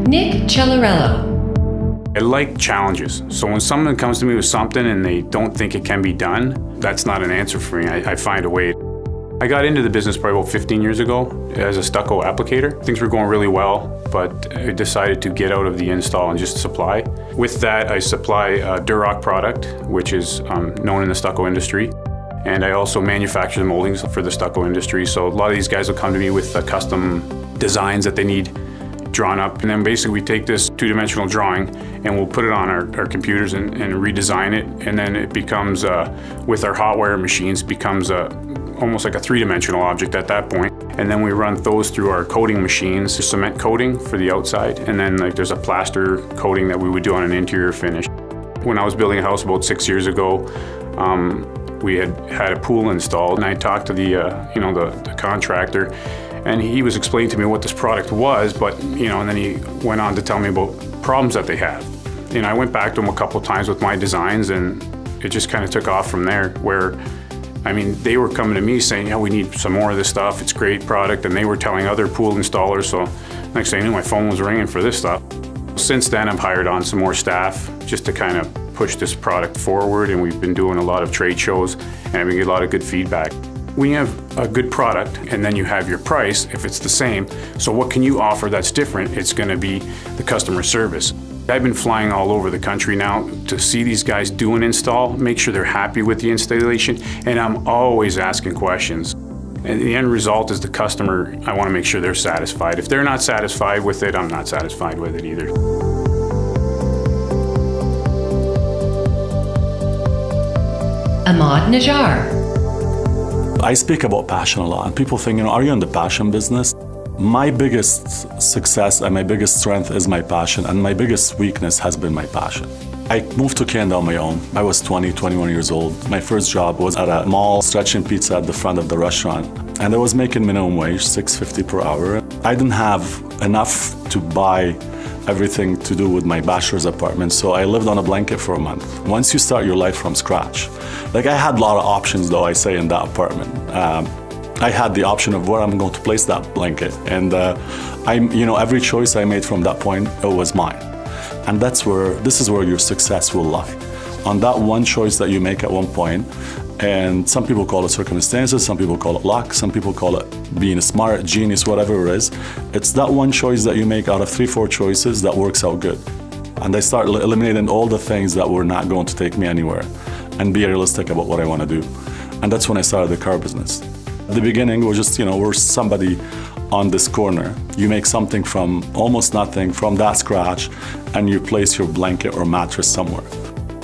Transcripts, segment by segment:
Nick Cellarello. I like challenges. So when someone comes to me with something and they don't think it can be done, that's not an answer for me. I find a way. I got into the business probably about 15 years ago as a stucco applicator. Things were going really well, but I decided to get out of the install and just supply. With that, I supply a Durock product, which is known in the stucco industry. And I also manufacture the moldings for the stucco industry. So a lot of these guys will come to me with custom designs that they need drawn up. And then basically we take this two-dimensional drawing and we'll put it on our computers and redesign it. And then it becomes, with our hot wire machines, becomes almost like a three-dimensional object at that point. And then we run those through our coating machines, cement coating for the outside. And then there's a plaster coating that we would do on an interior finish. When I was building a house about 6 years ago, we had a pool installed, and I talked to the contractor, and he was explaining to me what this product was, but and then he went on to tell me about problems that they had. And I went back to him a couple of times with my designs, and it just kind of took off from there. Where, I mean, they were coming to me saying, "Yeah, we need some more of this stuff. It's a great product," and they were telling other pool installers. So next thing I knew, my phone was ringing for this stuff. Since then, I've hired on some more staff just to kind of push this product forward, and we've been doing a lot of trade shows, and we get a lot of good feedback. When you have a good product and then you have your price, if it's the same, so what can you offer that's different? It's going to be the customer service. I've been flying all over the country now to see these guys do an install, make sure they're happy with the installation, and I'm always asking questions. And the end result is the customer, I want to make sure they're satisfied. If they're not satisfied with it, I'm not satisfied with it either. Ahmad Najjar. I speak about passion a lot, and people think, are you in the passion business? My biggest success and my biggest strength is my passion, and my biggest weakness has been my passion. I moved to Canada on my own. I was 21 years old. My first job was at a mall stretching pizza at the front of the restaurant, and I was making minimum wage, $6.50 per hour. I didn't have enough to buy everything to do with my bachelor's apartment, so I lived on a blanket for a month. Once you start your life from scratch, I had a lot of options, though, I say, in that apartment. I had the option of where I'm going to place that blanket, and every choice I made from that point, it was mine. And this is where your success will lie. On that one choice that you make at one point, and some people call it circumstances, some people call it luck, some people call it being smart, genius, whatever it is. It's that one choice that you make out of 3-4 choices that works out good. And I start eliminating all the things that were not going to take me anywhere and be realistic about what I want to do. And that's when I started the car business. At the beginning, we're just, we're somebody on this corner. You make something from almost nothing, from that scratch, and you place your blanket or mattress somewhere.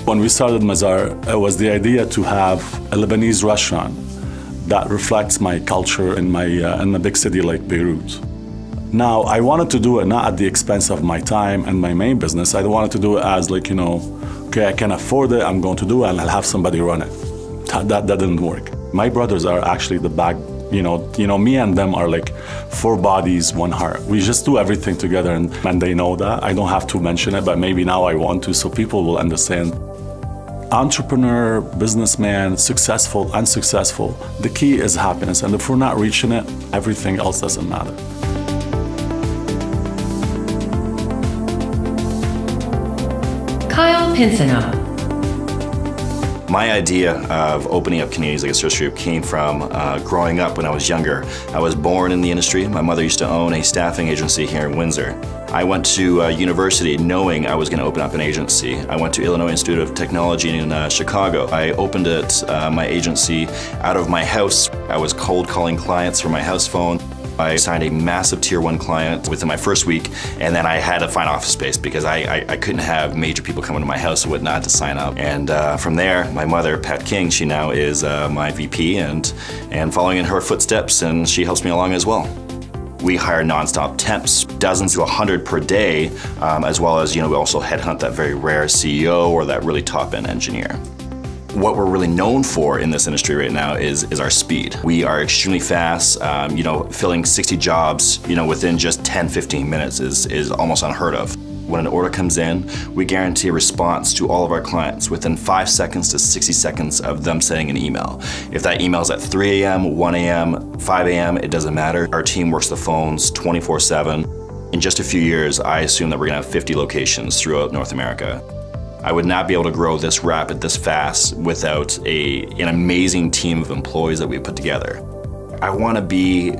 When we started Mazar, it was the idea to have a Lebanese restaurant that reflects my culture in a big city like Beirut. Now, I wanted to do it not at the expense of my time and my main business. I wanted to do it as okay, I can afford it, I'm going to do it, and I'll have somebody run it. That didn't work. My brothers are actually the back, me and them are like 4 bodies, 1 heart. We just do everything together, and they know that. I don't have to mention it, but maybe now I want to, so people will understand. Entrepreneur, businessman, successful, unsuccessful, the key is happiness, and if we're not reaching it, everything else doesn't matter. Kyle Pinsino. My idea of opening up Canadians Like a Search Group came from growing up when I was younger. I was born in the industry. My mother used to own a staffing agency here in Windsor. I went to university knowing I was going to open up an agency. I went to Illinois Institute of Technology in Chicago. I opened my agency out of my house. I was cold calling clients from my house phone. I signed a massive Tier 1 client within my first week, and then I had to find office space because I couldn't have major people coming to my house and whatnot to sign up. And from there, my mother, Pat King, she now is my VP and following in her footsteps, and she helps me along as well. We hire nonstop temps, dozens to 100 per day, as well as we also headhunt that very rare CEO or that really top-end engineer. What we're really known for in this industry right now is our speed. We are extremely fast. Filling 60 jobs, within just 10-15 minutes is almost unheard of. When an order comes in, we guarantee a response to all of our clients within 5 seconds to 60 seconds of them sending an email. If that email is at 3 a.m., 1 a.m., 5 a.m., it doesn't matter. Our team works the phones 24/7. In just a few years, I assume that we're gonna have 50 locations throughout North America. I would not be able to grow this rapid, this fast, without an amazing team of employees that we put together. I want to be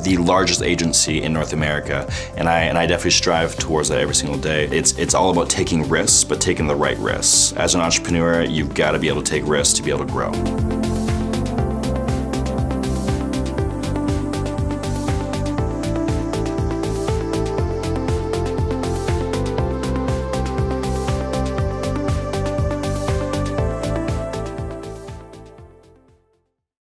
the largest agency in North America, and I definitely strive towards that every single day. It's all about taking risks, but taking the right risks. As an entrepreneur, you've got to be able to take risks to be able to grow.